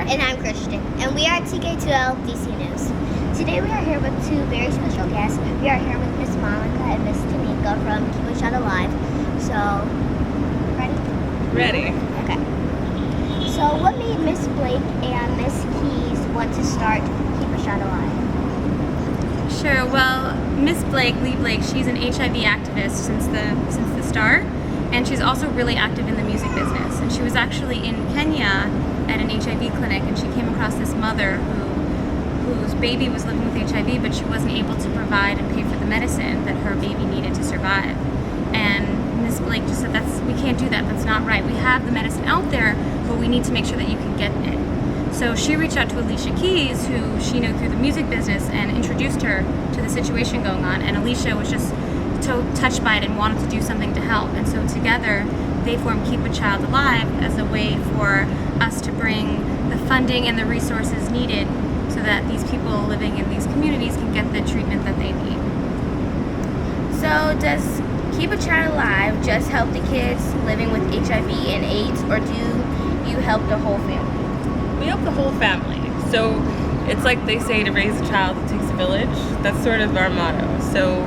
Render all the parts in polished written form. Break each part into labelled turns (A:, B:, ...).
A: And I'm Krystian. And we are at TK2LDCNews. Today we are here with two very special guests. We are here with Miss Monica and Miss Teneka from Keep a Child Alive. So, ready?
B: Ready.
A: Okay. So what made Miss Blake and Miss Keys want to start Keep a Child Alive?
C: Sure. Well, Miss Blake, Lee Blake, she's an HIV activist since the start, and she's also really active in the music business. And she was actually in Kenya at an HIV clinic, and she came across this mother whose baby was living with HIV, but she wasn't able to provide and pay for the medicine that her baby needed to survive. And Miss Blake just said, we can't do that. That's not right. We have the medicine out there, but we need to make sure that you can get it. So she reached out to Alicia Keys, who she knew through the music business, and introduced her to the situation going on. And Alicia was just so touched by it and wanted to do something to help. And so together, they formed Keep a Child Alive as a way for us to bring the funding and the resources needed so that these people living in these communities can get the treatment that they need.
A: So does Keep a Child Alive just help the kids living with HIV and AIDS, or do you help the whole family?
B: We help the whole family. So it's like they say, to raise a child, it takes a village. That's sort of our motto. So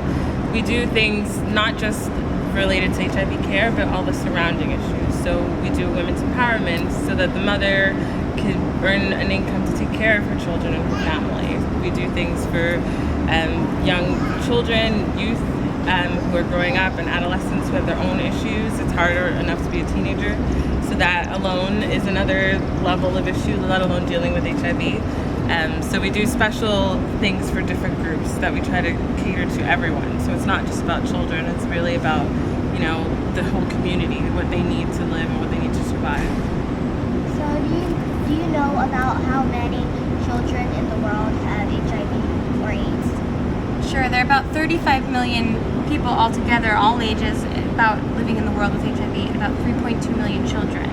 B: we do things not just related to HIV care, but all the surrounding issues. So we do women's empowerment so that the mother can earn an income to take care of her children and her family. We do things for young children, youth who are growing up, and adolescents who have their own issues. It's harder enough to be a teenager. So that alone is another level of issue, let alone dealing with HIV. So we do special things for different groups that we try to cater to everyone. So it's not just about children, it's really about, the whole community, what they need to live and what they need to survive.
A: So do you know about how many children in the world have HIV or AIDS?
C: Sure, there are about 35 million people altogether, all ages, about living in the world with HIV, and about 3.2 million children,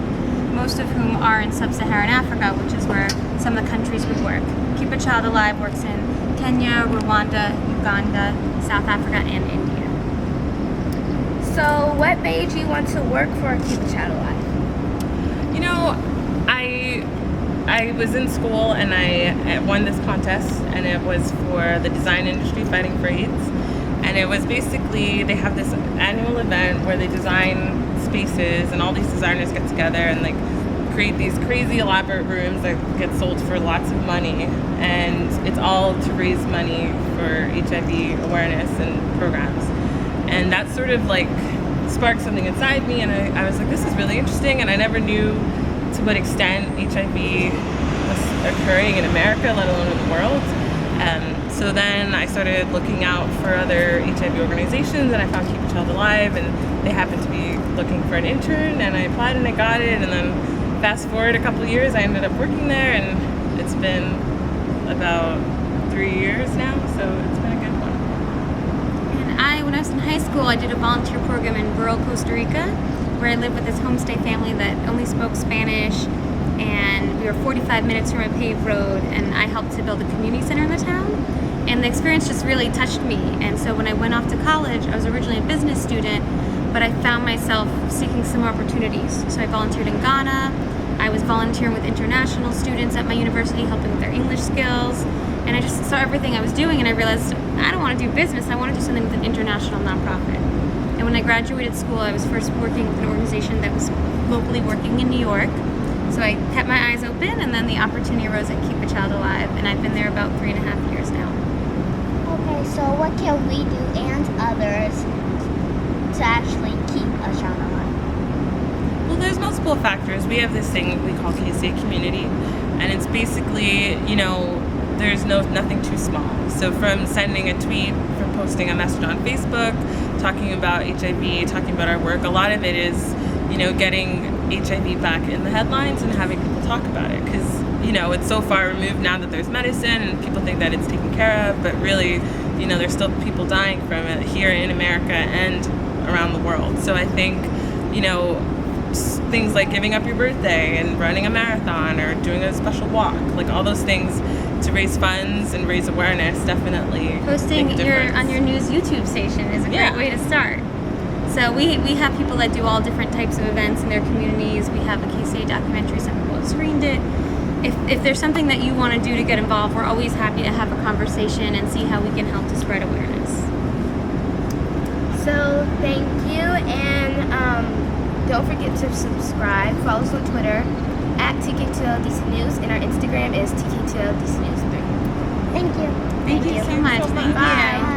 C: most of whom are in sub-Saharan Africa, which is where some of the countries would work. Keep a Child Alive works in Kenya, Rwanda, Uganda, South Africa, and India.
A: So what made you want to work for Keep a Child Alive?
B: I was in school and I won this contest, and it was for the design industry fighting for AIDS. And it was basically, they have this annual event where they design spaces, and all these designers get together and create these crazy elaborate rooms that get sold for lots of money. And it's all to raise money for HIV awareness and programs. And that sort of sparked something inside me, and I was like, this is really interesting, and I never knew to what extent HIV was occurring in America, let alone in the world. So then I started looking out for other HIV organizations, and I found Keep a Child Alive, and they happened to be looking for an intern, and I applied and I got it. And then fast forward a couple of years, I ended up working there, and it's been about 3 years now, so it's been a good one.
C: And when I was in high school, I did a volunteer program in rural Costa Rica, where I lived with this homestay family that only spoke Spanish, and we were 45 minutes from a paved road, and I helped to build a community center in the town. And the experience just really touched me. And so when I went off to college, I was originally a business student, but I found myself seeking some opportunities. So I volunteered in Ghana. I was volunteering with international students at my university, helping with their English skills. And I just saw everything I was doing, and I realized I don't want to do business. I want to do something with an international nonprofit. And when I graduated school, I was first working with an organization that was locally working in New York. So I kept my eyes open, and then the opportunity arose at Keep a Child Alive, and I've been there about 3.5 years now.
A: Okay, so what can we do and others to actually keep a child alive?
B: Well, there's multiple factors. We have this thing we call KSA community, and it's basically, there's nothing too small. So from sending a tweet, from posting a message on Facebook, talking about HIV, talking about our work, a lot of it is, getting HIV back in the headlines and having people talk about it, because it's so far removed now that there's medicine and people think that it's taken care of, but really there's still people dying from it here in America and around the world. So I think things like giving up your birthday and running a marathon or doing a special walk, all those things to raise funds and raise awareness, definitely
C: Posting on your news YouTube station is a great way to start. So we have people that do all different types of events in their communities. We have a KSA documentary, some people have screened it. if there's something that you want to do to get involved, we're always happy to have a conversation and see how we can help to spread awareness.
D: So thank you, and don't forget to subscribe. Follow us on Twitter at TK2LDCNews, and our Instagram is TK2LDCNews3.
A: Thank you.
C: Thank you so much. Thank you.
D: Bye.